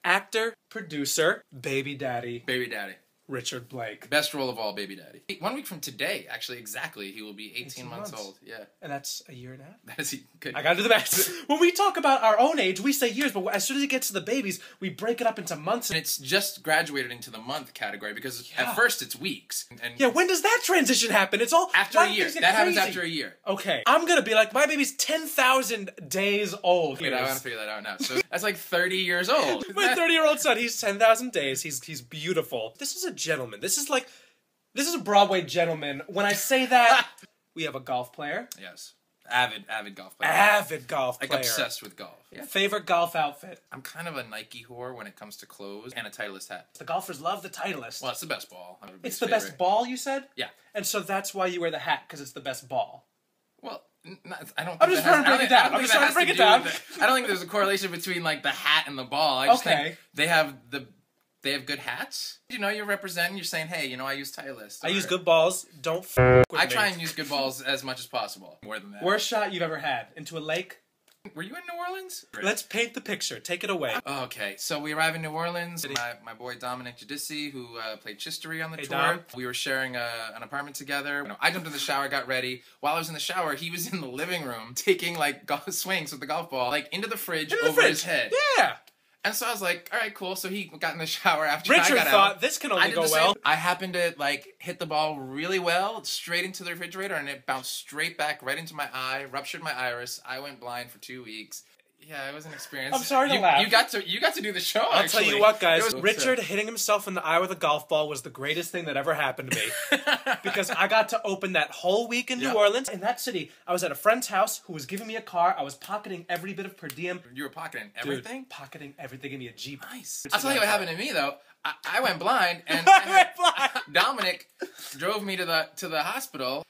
actor, producer, baby daddy. Baby daddy. Richard Blake. Best role of all, baby daddy. 1 week from today, actually, exactly, he will be 18 months old. Yeah. And that's a year and a half? That is good. I gotta do the math. When we talk about our own age, we say years, but as soon as it gets to the babies, we break it up into months. And it's just graduated into the month category because at first it's weeks. And yeah, when does that transition happen? It's all... After a year. That happens after a year. Okay. I'm gonna be like, my baby's 10,000 days old. Wait, I want to figure that out now. So that's like 30 years old. My 30-year-old son, he's 10,000 days. He's beautiful. This is a gentleman. This is a Broadway gentleman. When I say that, we have a golf player. Yes. Avid golf player. Avid golf player. Like obsessed with golf. Yeah. Favorite golf outfit? I'm kind of a Nike whore when it comes to clothes and a Titleist hat. The golfers love the Titleist. Well, it's the best ball. It's the best ball, you said? Yeah. And so that's why you wear the hat, because it's the best ball. Well, I don't. I'm just trying to break it down. I'm just trying to break it down. I don't think there's a correlation between like the hat and the ball. I just think they have good hats. You know, you're representing. You're saying, hey, you know, I use Titleist. I use good balls. Don't f with I me. try and use good balls as much as possible. More than that. Worst shot you've ever had? Into a lake? Were you in New Orleans? Let's paint the picture. Take it away. Okay, so we arrive in New Orleans. My boy Dominic Giudice, who played Chistery on the tour. Dom. We were sharing an apartment together. You know, I jumped in the shower, got ready. While I was in the shower, he was in the living room taking like golf swings with the golf ball, like into the fridge over his head. Yeah. And so I was like, all right, cool. So he got in the shower after Richard I got thought, out. this can only go well. I happened to like hit the ball really well, straight into the refrigerator, and it bounced straight back right into my eye, ruptured my iris. I went blind for 2 weeks. Yeah, it was an experience. I'm sorry to laugh. You got to do the show. I'll tell you what, guys. Richard hitting himself in the eye with a golf ball was the greatest thing that ever happened to me. Because I got to open that whole week in New Orleans. In that city, I was at a friend's house who was giving me a car. I was pocketing every bit of per diem. You were pocketing everything? Dude, pocketing everything. Give me a Jeep. Nice. I'll tell you what happened to me, though. I went blind, and Dominic drove me to the hospital.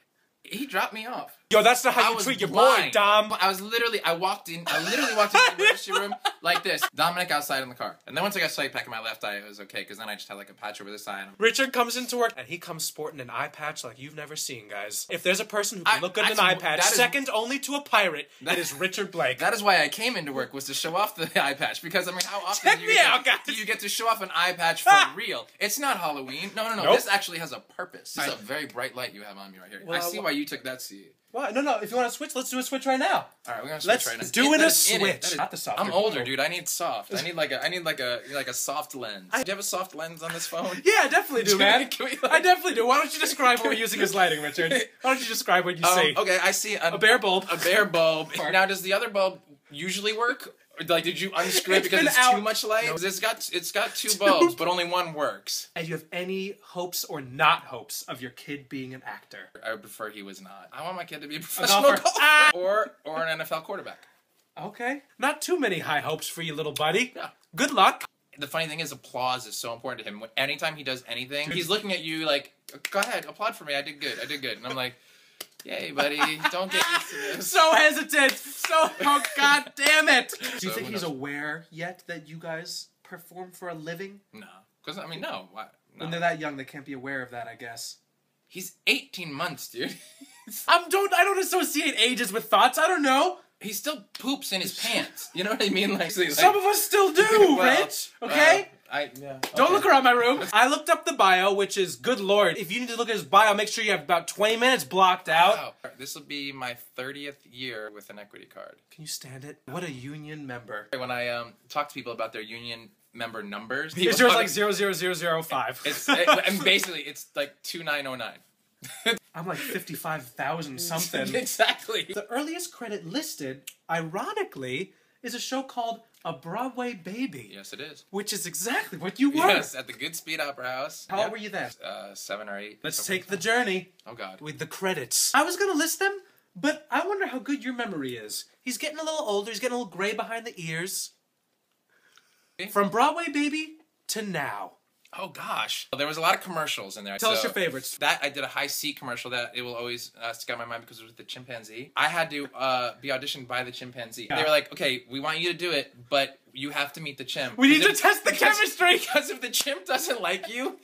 He dropped me off. Yo, that's not how you treat your boy, Dom. I literally walked in the emergency room like this. Dominic outside in the car. And then once I got sight back in my left eye, it was okay, because then I just had like a patch over this eye. Richard comes into work, and he comes sporting an eye patch like you've never seen, guys. If there's a person who can look good in an eye patch, second only to a pirate, it is Richard Blake. That is why I came into work, was to show off the eye patch, because, I mean, how often do you get to show off an eye patch for real? It's not Halloween. No. Nope. This actually has a purpose. This is a very bright light you have on me right here. Well, I see why you took that seat. What? No. If you want to switch, let's do a switch right now. All right, we're gonna switch right now. Let's do a switch. Not the soft. I'm older, dude. I need soft. I need like a soft lens. Do you have a soft lens on this phone? Yeah, I definitely do, man. I definitely do. Why don't you describe what we're using as lighting, Richard? Why don't you describe what you see? Okay, I see a bare bulb. A bare bulb. Now, does the other bulb usually work? Like, did you unscrew it because it's too much light? No. It's got two bulbs, but only one works. And do you have any hopes or not hopes of your kid being an actor? I would prefer he was not. I want my kid to be a professional golfer. Or an NFL quarterback. Okay. Not too many high hopes for you, little buddy. Yeah. Good luck. The funny thing is, applause is so important to him. Anytime he does anything, he's looking at you like, go ahead, applaud for me. I did good. And I'm like, yay, buddy. Don't get used to this. So hesitant. Oh, God damn it. Do you think he's aware yet that you guys perform for a living? No. Because, I mean, no. Why? No. When they're that young, they can't be aware of that, I guess. He's 18 months, dude. I don't associate ages with thoughts. I don't know. He still poops in his pants. You know what I mean? Like some of us still do, Rich. Okay? Don't look around my room. I looked up the bio, which is, good lord. If you need to look at his bio, make sure you have about 20 minutes blocked out. Wow. This will be my 30th year with an equity card. Can you stand it? What a union member. When I talk to people about their union member numbers, it's yours like 00005. And basically, it's like 2909. I'm like 55,000 something. Exactly. The earliest credit listed, ironically, is a show called A Broadway Baby. Yes, it is. Which is exactly what you were. Yes, at the Goodspeed Opera House. How old were you then? 7 or 8. Let's take the journey. Oh, God. With the credits. I was going to list them, but I wonder how good your memory is. He's getting a little older. He's getting a little gray behind the ears. From Broadway Baby to now. Oh, gosh. There was a lot of commercials in there. Tell us your favorites. I did a High C commercial that it will always stick out in my mind because it was with the chimpanzee. I had to be auditioned by the chimpanzee. Yeah. They were like, okay, we want you to do it, but you have to meet the chimp. We need to test the chemistry! Because if the chimp doesn't like you,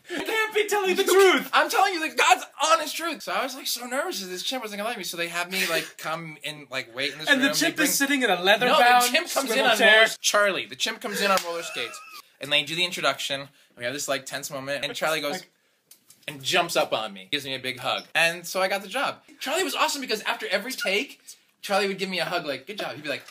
You can't be telling the truth. I'm telling you the God's honest truth. So I was like so nervous that this chimp wasn't gonna like me. So they have me like come in, like wait in this room. And the chimp is sitting in a leather-bound No, the chimp comes in on chair. Charlie, the chimp comes in on roller skates. And they do the introduction. And we have this like tense moment. And Charlie goes and jumps up on me. Gives me a big hug. And so I got the job. Charlie was awesome because after every take, Charlie would give me a hug like, good job. He'd be like,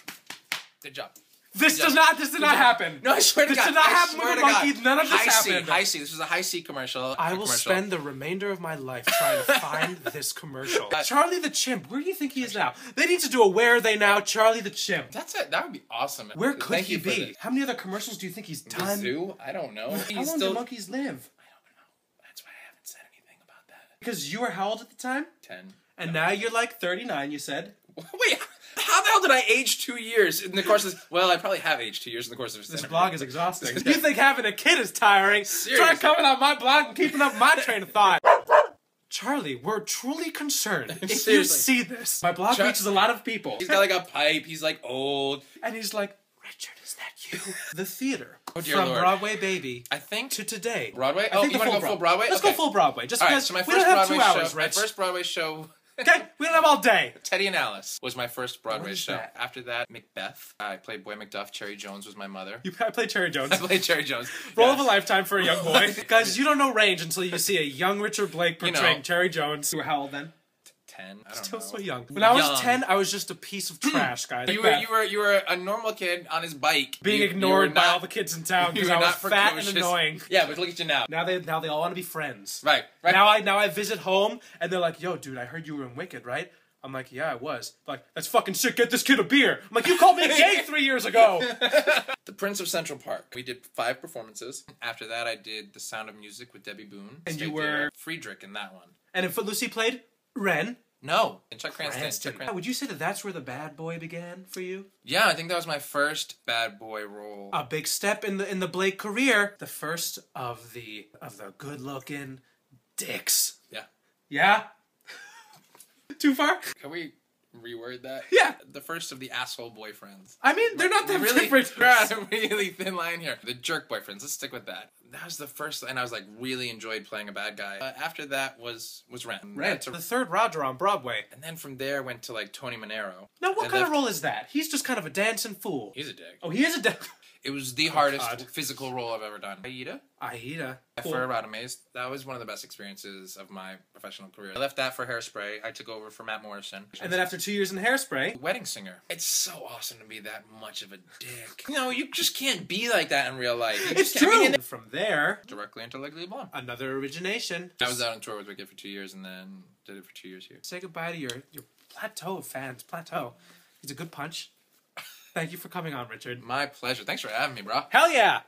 good job. This did not happen. No, I swear to God. This did not happen with the monkeys. None of this happened. High C. This was a High C commercial. I will spend the remainder of my life trying to find this commercial. Charlie the Chimp, where do you think he is now? They need to do a Where Are They Now, Charlie the Chimp. That's it. That would be awesome. Where could he be? How many other commercials do you think he's done? The zoo? I don't know. How long do monkeys live? I don't know. That's why I haven't said anything about that. Because you were how old at the time? 10. And now you're like 39, you said? Wait, how the hell did I age 2 years in the course of this? Well, I probably have aged 2 years in the course of this. This blog is exhausting. You think having a kid is tiring? Seriously. Try coming on my blog and keeping up my train of thought. Charlie, we're truly concerned if you see this. My blog reaches a lot of people. He's got like a pipe, he's like old. And he's like, Richard, is that you? The theater. Oh, dear From Lord. Broadway Baby, I think, to today. Broadway? Oh, you want to go full Broadway? Let's go full Broadway. Just because so my we first don't have Broadway 2 hours, show, Rich. My first Broadway show... Okay, we don't have all day. Teddy and Alice was my first Broadway show. That? After that, Macbeth. I played Boy Macduff. Cherry Jones was my mother. I played Cherry Jones. I played Cherry Jones. Role of a lifetime for a young boy. Guys, you don't know range until you see a young Richard Blake portraying Cherry Jones. You were how old then? 10. I don't know. Still so young. When I was 10, I was just a piece of trash, guys. You were a normal kid on his bike, being ignored by all the kids in town because I was fat and annoying. Yeah, but look at you now. Now they all want to be friends. Right. Now I visit home and they're like, "Yo, dude, I heard you were in Wicked, right?" I'm like, "Yeah, I was." They're like, "That's fucking sick. Get this kid a beer." I'm like, "You called me gay 3 years ago." The Prince of Central Park. We did 5 performances. After that, I did The Sound of Music with Debbie Boone. And you were Friedrich in that one. And in Footloose, he played Ren. No, in Chuck Cranston. Would you say that that's where the bad boy began for you? Yeah, I think that was my first bad boy role. A big step in the Blake career. The first of the good-looking dicks. Yeah. Yeah. Too far? Can we reword that? Yeah. The first of the asshole boyfriends. I mean, they're not that really different. We're on a really thin line here. The jerk boyfriends. Let's stick with that. That was the first, and I was like really enjoyed playing a bad guy. After that was Ren. Ren. The third Roger on Broadway. And then from there went to like Tony Manero. Now, what kind of role is that? He's just kind of a dancing fool. He's a dick. Oh, he is a dick. It was the hardest physical role I've ever done. Aida. Cool. For Radames, that was one of the best experiences of my professional career. I left that for Hairspray. I took over for Matt Morrison. And then after 2 years in Hairspray, Wedding Singer. It's so awesome to be that much of a dick. You know, you just can't be like that in real life. It's true. And from there, directly into Legally Blonde. Another origination. I was out on tour with Wicked for 2 years and then did it for 2 years here. Say goodbye to your plateau fans. Plateau. He's a good punch. Thank you for coming on, Richard. My pleasure. Thanks for having me, bro. Hell yeah!